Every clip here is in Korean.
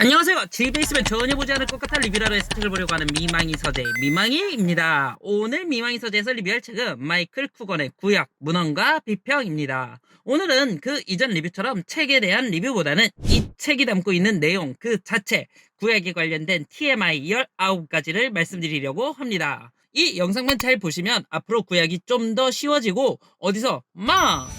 안녕하세요. 집에 있으면 전혀 보지 않을 것 같아 리뷰하러 책을 보려고 하는 미망이 서재 미망이입니다. 오늘 미망이 서재에서 리뷰할 책은 마이클 쿠건의 구약, 문헌과 비평입니다. 오늘은 그 이전 리뷰처럼 책에 대한 리뷰보다는 이 책이 담고 있는 내용 그 자체, 구약에 관련된 TMI 19가지를 말씀드리려고 합니다. 이 영상만 잘 보시면 앞으로 구약이 좀 더 쉬워지고 어디서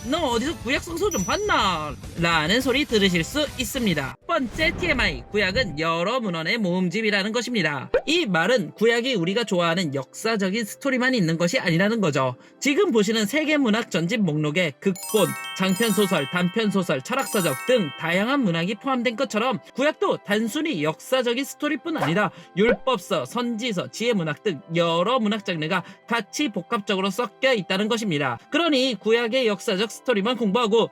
너 어디서 구약 성서 좀 봤나? 라는 소리 들으실 수 있습니다. 첫 번째 TMI, 구약은 여러 문헌의 모음집이라는 것입니다. 이 말은 구약이 우리가 좋아하는 역사적인 스토리만 있는 것이 아니라는 거죠. 지금 보시는 세계문학 전집 목록에 극본, 장편소설, 단편소설, 철학서적 등 다양한 문학이 포함된 것처럼 구약도 단순히 역사적인 스토리뿐 아니라 율법서, 선지서, 지혜문학 등 여러 문학 장르가 같이 복합적으로 섞여 있다는 것입니다. 그러니 구약의 역사적 스토리만 공부하고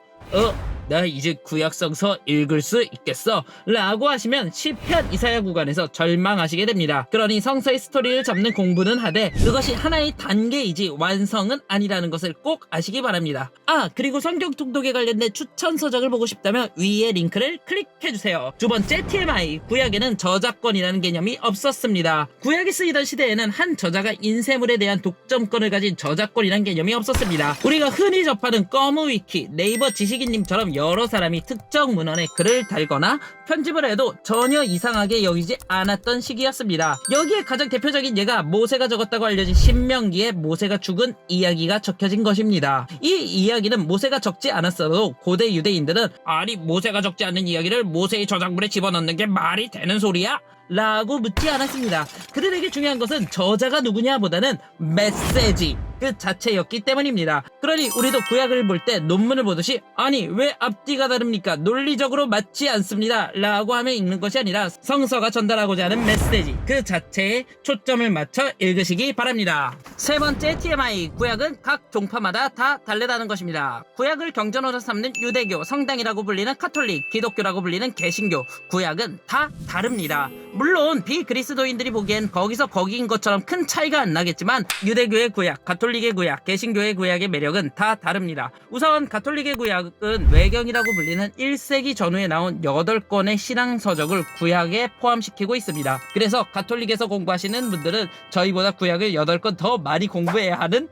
나 이제 구약 성서 읽을 수 있겠어 라고 하시면 시편 이사야 구간에서 절망하시게 됩니다. 그러니 성서의 스토리를 잡는 공부는 하되 그것이 하나의 단계이지 완성은 아니라는 것을 꼭 아시기 바랍니다. 그리고 성경 통독에 관련된 추천 서적을 보고 싶다면 위에 링크를 클릭해주세요. 두 번째 TMI, 구약에는 저작권이라는 개념이 없었습니다. 구약이 쓰이던 시대에는 한 저자가 인쇄물에 대한 독점권을 가진 저작권이라는 개념이 없었습니다. 우리가 흔히 접하는 꺼무위키, 네이버 지식인님처럼 여러 사람이 특정 문헌에 글을 달거나 편집을 해도 전혀 이상하게 여기지 않았던 시기였습니다. 여기에 가장 대표적인 예가 모세가 적었다고 알려진 신명기에 모세가 죽은 이야기가 적혀진 것입니다. 이 이야기는 모세가 적지 않았어도 고대 유대인들은 아니 모세가 적지 않는 이야기를 모세의 저작물에 집어넣는 게 말이 되는 소리야? 라고 묻지 않았습니다. 그들에게 중요한 것은 저자가 누구냐보다는 메시지 그 자체였기 때문입니다. 그러니 우리도 구약을 볼 때 논문을 보듯이 아니 왜 앞뒤가 다릅니까? 논리적으로 맞지 않습니다 라고 하며 읽는 것이 아니라 성서가 전달하고자 하는 메시지 그 자체에 초점을 맞춰 읽으시기 바랍니다. 세 번째 TMI, 구약은 각 종파마다 다 다르다는 것입니다. 구약을 경전으로 삼는 유대교, 성당이라고 불리는 카톨릭, 기독교라고 불리는 개신교, 구약은 다 다릅니다. 물론 비그리스도인들이 보기엔 거기서 거기인 것처럼 큰 차이가 안 나겠지만 유대교의 구약, 가톨릭의 구약, 개신교의 구약의 매력은 다 다릅니다. 우선 가톨릭의 구약은 외경이라고 불리는 1세기 전후에 나온 8권의 신앙서적을 구약에 포함시키고 있습니다. 그래서 가톨릭에서 공부하시는 분들은 저희보다 구약을 8권 더 많이 공부해야 하는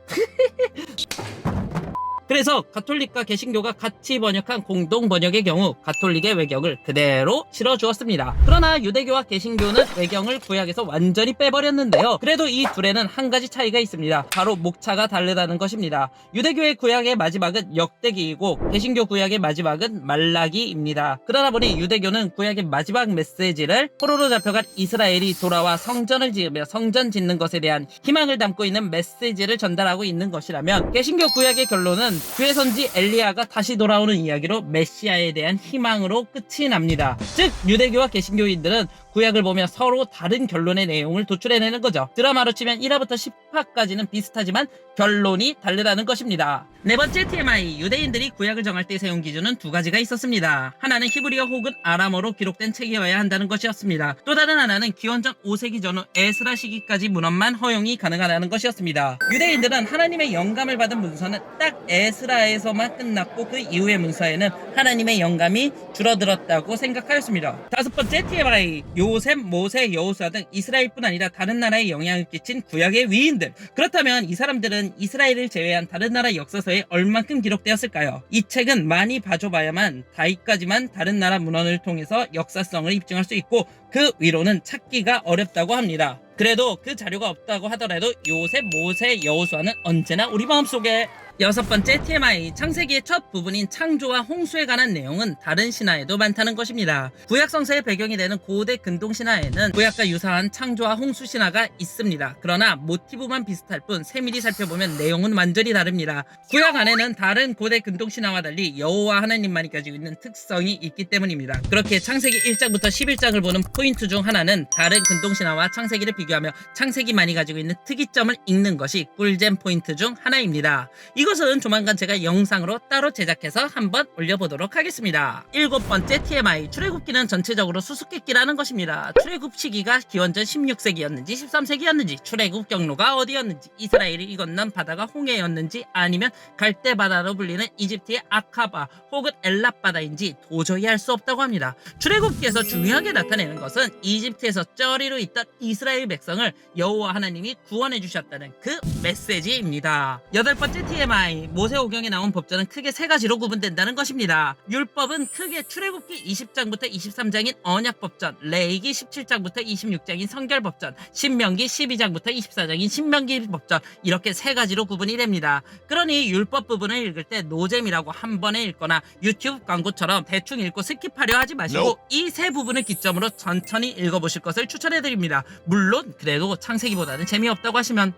그래서 가톨릭과 개신교가 같이 번역한 공동 번역의 경우 가톨릭의 외경을 그대로 실어주었습니다. 그러나 유대교와 개신교는 외경을 구약에서 완전히 빼버렸는데요. 그래도 이 둘에는 한 가지 차이가 있습니다. 바로 목차가 다르다는 것입니다. 유대교의 구약의 마지막은 역대기이고 개신교 구약의 마지막은 말라기입니다. 그러다 보니 유대교는 구약의 마지막 메시지를 포로로 잡혀간 이스라엘이 돌아와 성전을 지으며 성전 짓는 것에 대한 희망을 담고 있는 메시지를 전달하고 있는 것이라면 개신교 구약의 결론은 주의 선지 엘리야가 다시 돌아오는 이야기로 메시아에 대한 희망으로 끝이 납니다. 즉 유대교와 개신교인들은 구약을 보며 서로 다른 결론의 내용을 도출해내는 거죠. 드라마로 치면 1화부터 10화까지는 비슷하지만 결론이 다르다는 것입니다. 네 번째 TMI, 유대인들이 구약을 정할 때 세운 기준은 두 가지가 있었습니다. 하나는 히브리어 혹은 아람어로 기록된 책이어야 한다는 것이었습니다. 또 다른 하나는 기원전 5세기 전후 에스라 시기까지 문헌만 허용이 가능하다는 것이었습니다. 유대인들은 하나님의 영감을 받은 문서는 딱 에스라에서만 끝났고 그 이후의 문서에는 하나님의 영감이 줄어들었다고 생각하였습니다. 다섯 번째 TMI, 요셉, 모세, 여호수아 등 이스라엘뿐 아니라 다른 나라에 영향을 끼친 구약의 위인들. 그렇다면 이 사람들은 이스라엘을 제외한 다른 나라 역사서에 얼만큼 기록되었을까요? 이 책은 많이 봐줘봐야만 다이까지만 다른 나라 문헌을 통해서 역사성을 입증할 수 있고 그 위로는 찾기가 어렵다고 합니다. 그래도 그 자료가 없다고 하더라도 요셉, 모세, 여호수아는 언제나 우리 마음속에. 여섯 번째 TMI, 창세기의 첫 부분인 창조와 홍수에 관한 내용은 다른 신화에도 많다는 것입니다. 구약 성서의 배경이 되는 고대 근동 신화에는 구약과 유사한 창조와 홍수 신화가 있습니다. 그러나 모티브만 비슷할 뿐 세밀히 살펴보면 내용은 완전히 다릅니다. 구약 안에는 다른 고대 근동 신화와 달리 여호와 하나님만이 가지고 있는 특성이 있기 때문입니다. 그렇게 창세기 1장부터 11장을 보는 포인트 중 하나는 다른 근동 신화와 창세기를 비교하며 창세기만이 가지고 있는 특이점을 읽는 것이 꿀잼 포인트 중 하나입니다. 이것은 조만간 제가 영상으로 따로 제작해서 한번 올려보도록 하겠습니다. 7번째 TMI, 출애굽기는 전체적으로 수수께끼라는 것입니다. 출애굽 시기가 기원전 16세기였는지 13세기였는지, 출애굽 경로가 어디였는지, 이스라엘이 건넌 바다가 홍해였는지 아니면 갈대바다로 불리는 이집트의 아카바 혹은 엘랍 바다인지 도저히 알 수 없다고 합니다. 출애굽기에서 중요하게 나타내는 것은 이집트에서 쩌리로 있던 이스라엘 백성을 여호와 하나님이 구원해 주셨다는 그 메시지입니다. 8번째 TMI, 모세오경에 나온 법전은 크게 3가지로 구분된다는 것입니다. 율법은 크게 출애굽기 20장부터 23장인 언약법전, 레위기 17장부터 26장인 성결법전, 신명기 12장부터 24장인 신명기법전, 이렇게 3가지로 구분이 됩니다. 그러니 율법 부분을 읽을 때 노잼이라고 한 번에 읽거나 유튜브 광고처럼 대충 읽고 스킵하려 하지 마시고 이 3부분을 기점으로 천천히 읽어보실 것을 추천해드립니다. 물론 그래도 창세기보다는 재미없다고 하시면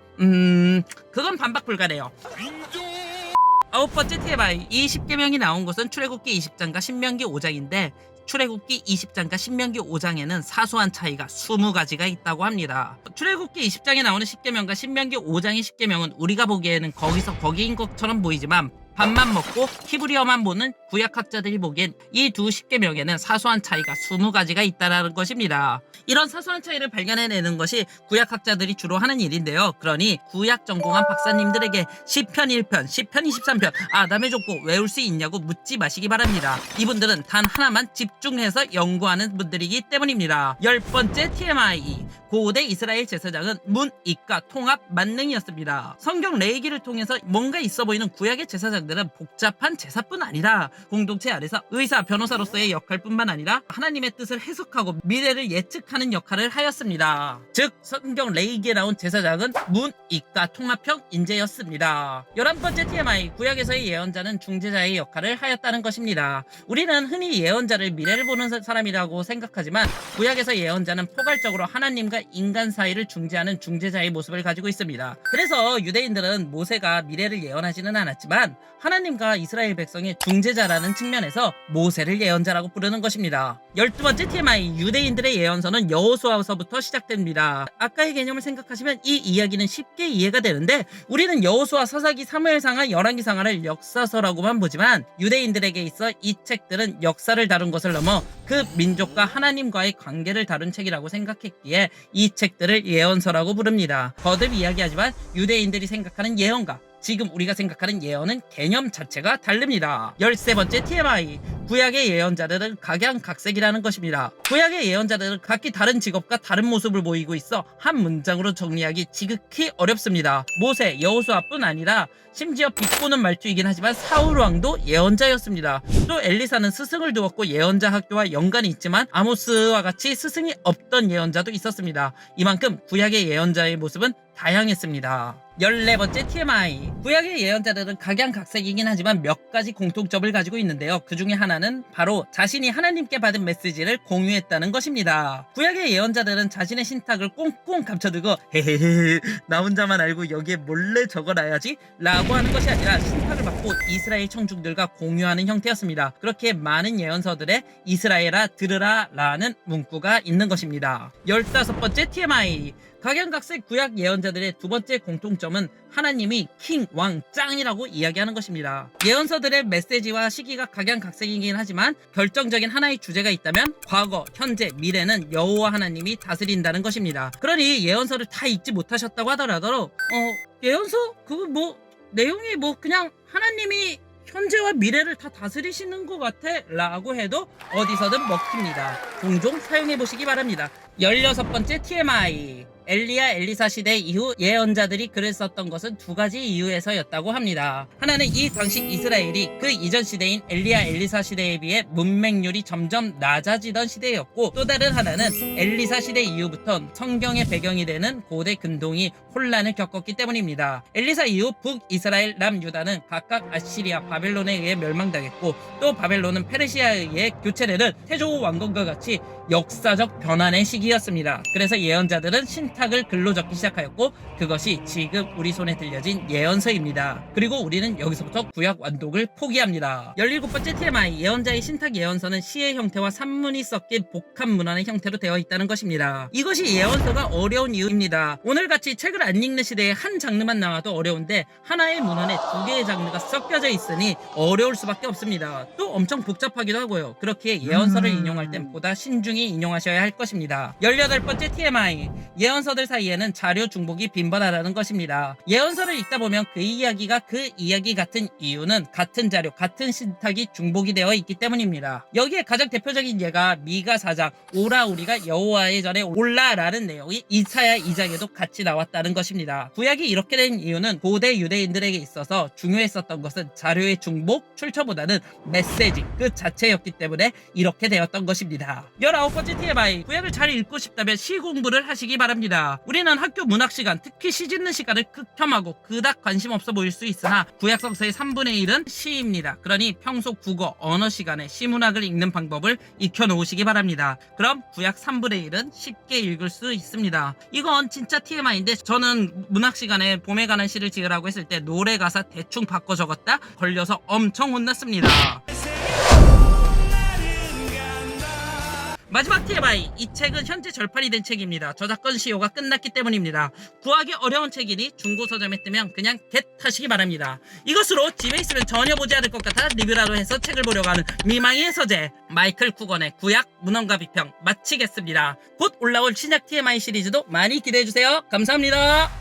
그건 반박 불가네요. 9번째 TMI, 이 10계명이 나온 곳은 출애굽기 20장과 신명기 5장인데 출애굽기 20장과 신명기 5장에는 사소한 차이가 20가지가 있다고 합니다. 출애굽기 20장에 나오는 10계명과 신명기 5장의 10계명은 우리가 보기에는 거기서 거기인 것처럼 보이지만 밥만 먹고 히브리어만 보는 구약학자들이 보기엔 이 두 10계명에는 사소한 차이가 20가지가 있다는 것입니다. 이런 사소한 차이를 발견해내는 것이 구약학자들이 주로 하는 일인데요. 그러니 구약 전공한 박사님들에게 시편 1편, 시편 23편, 아담의 족보 외울 수 있냐고 묻지 마시기 바랍니다. 이분들은 단 하나만 집중해서 연구하는 분들이기 때문입니다. 10번째 TMI, 고대 이스라엘 제사장은 문이과 통합 만능이었습니다. 성경 레위기를 통해서 뭔가 있어 보이는 구약의 제사장들은 복잡한 제사뿐 아니라 공동체 안에서 의사, 변호사로서의 역할뿐만 아니라 하나님의 뜻을 해석하고 미래를 예측하는 역할을 하였습니다. 즉 성경 레위기에 나온 제사장은 문이과 통합형 인재였습니다. 11번째 TMI, 구약에서의 예언자는 중재자의 역할을 하였다는 것입니다. 우리는 흔히 예언자를 미래를 보는 사람이라고 생각하지만 구약에서 예언자는 포괄적으로 하나님과 인간 사이를 중재하는 중재자의 모습을 가지고 있습니다. 그래서 유대인들은 모세가 미래를 예언하지는 않았지만 하나님과 이스라엘 백성의 중재자라는 측면에서 모세를 예언자라고 부르는 것입니다. 12번째 TMI, 유대인들의 예언서는 여호수아서부터 시작됩니다. 아까의 개념을 생각하시면 이 이야기는 쉽게 이해가 되는데 우리는 여호수아, 사사기, 사무엘상하, 열왕기상하를 역사서라고만 보지만 유대인들에게 있어 이 책들은 역사를 다룬 것을 넘어 그 민족과 하나님과의 관계를 다룬 책이라고 생각했기에 이 책들을 예언서라고 부릅니다. 거듭 이야기하지만 유대인들이 생각하는 예언과 지금 우리가 생각하는 예언은 개념 자체가 다릅니다. 13번째 TMI, 구약의 예언자들은 각양각색이라는 것입니다. 구약의 예언자들은 각기 다른 직업과 다른 모습을 보이고 있어 한 문장으로 정리하기 지극히 어렵습니다. 모세, 여호수아뿐 아니라 심지어 비꼬는 말투이긴 하지만 사울왕도 예언자였습니다. 또 엘리사는 스승을 두었고 예언자 학교와 연관이 있지만 아모스와 같이 스승이 없던 예언자도 있었습니다. 이만큼 구약의 예언자의 모습은 다양했습니다. 14번째 TMI, 구약의 예언자들은 각양각색이긴 하지만 몇 가지 공통점을 가지고 있는데요. 그 중에 하나는 바로 자신이 하나님께 받은 메시지를 공유했다는 것입니다. 구약의 예언자들은 자신의 신탁을 꽁꽁 감춰두고 헤헤헤 나 혼자만 알고 여기에 몰래 적어놔야지 라고 하는 것이 아니라 신탁을 받고 이스라엘 청중들과 공유하는 형태였습니다. 그렇게 많은 예언서들에 이스라엘아 들으라 라는 문구가 있는 것입니다. 15번째 TMI, 각양각색 구약 예언자들의 두 번째 공통점은 하나님이 킹, 왕, 짱이라고 이야기하는 것입니다. 예언서들의 메시지와 시기가 각양각색이긴 하지만 결정적인 하나의 주제가 있다면 과거, 현재, 미래는 여호와 하나님이 다스린다는 것입니다. 그러니 예언서를 다 읽지 못하셨다고 하더라도 예언서? 그거 내용이 그냥 하나님이 현재와 미래를 다 다스리시는 것 같아 라고 해도 어디서든 먹힙니다. 종종 사용해 보시기 바랍니다. 16번째 TMI, 엘리야 엘리사 시대 이후 예언자들이 글을 썼던 것은 2가지 이유에서였다고 합니다. 하나는 이 당시 이스라엘이 그 이전 시대인 엘리야 엘리사 시대에 비해 문맹률이 점점 낮아지던 시대였고, 또 다른 하나는 엘리사 시대 이후부터 성경의 배경이 되는 고대 근동이 혼란을 겪었기 때문입니다. 엘리사 이후 북이스라엘, 남유다는 각각 아시리아, 바벨론에 의해 멸망당했고 또 바벨론은 페르시아에 의해 교체되는 태조 왕건과 같이 역사적 변환의 시기였습니다. 일이었습니다. 그래서 예언자들은 신탁을 글로 적기 시작하였고 그것이 지금 우리 손에 들려진 예언서입니다. 그리고 우리는 여기서부터 구약 완독을 포기합니다. 17번째 TMI, 예언자의 신탁 예언서는 시의 형태와 산문이 섞인 복합 문헌의 형태로 되어 있다는 것입니다. 이것이 예언서가 어려운 이유입니다. 오늘같이 책을 안 읽는 시대에 한 장르만 나와도 어려운데 하나의 문헌에 두 개의 장르가 섞여져 있으니 어려울 수밖에 없습니다. 또 엄청 복잡하기도 하고요. 그렇기에 예언서를 인용할 땐 보다 신중히 인용하셔야 할 것입니다. 18번째 TMI, 예언서들 사이에는 자료 중복이 빈번하다는 것입니다. 예언서를 읽다 보면 그 이야기가 그 이야기 같은 이유는 같은 자료, 같은 신탁이 중복이 되어 있기 때문입니다. 여기에 가장 대표적인 예가 미가 4장 오라 우리가 여호와의 전에 올라라는 내용이 이사야 2장에도 같이 나왔다는 것입니다. 구약이 이렇게 된 이유는 고대 유대인들에게 있어서 중요했었던 것은 자료의 중복, 출처보다는 메시지 그 자체였기 때문에 이렇게 되었던 것입니다. 19번째 TMI, 구약을 잘 읽고 싶다면 시 공부를 하시기 바랍니다. 우리는 학교 문학 시간, 특히 시 짓는 시간을 극혐하고 그닥 관심 없어 보일 수 있으나 구약 성서의 3분의 1은 시입니다. 그러니 평소 국어, 언어 시간에 시문학을 읽는 방법을 익혀놓으시기 바랍니다. 그럼 구약 3분의 1은 쉽게 읽을 수 있습니다. 이건 진짜 TMI인데 저는 문학 시간에 봄에 가는 시를 지으라고 했을 때 노래 가사 대충 바꿔 적었다 걸려서 엄청 혼났습니다. 마지막 TMI, 이 책은 현재 절판이 된 책입니다. 저작권 시효가 끝났기 때문입니다. 구하기 어려운 책이니 중고 서점에 뜨면 그냥 겟하시기 바랍니다. 이것으로 집에 있으면 전혀 보지 않을 것 같아 리뷰라도 해서 책을 보려고 하는 미망의 서재 마이클 쿠건의 구약 문헌과 비평 마치겠습니다. 곧 올라올 신약 TMI 시리즈도 많이 기대해주세요. 감사합니다.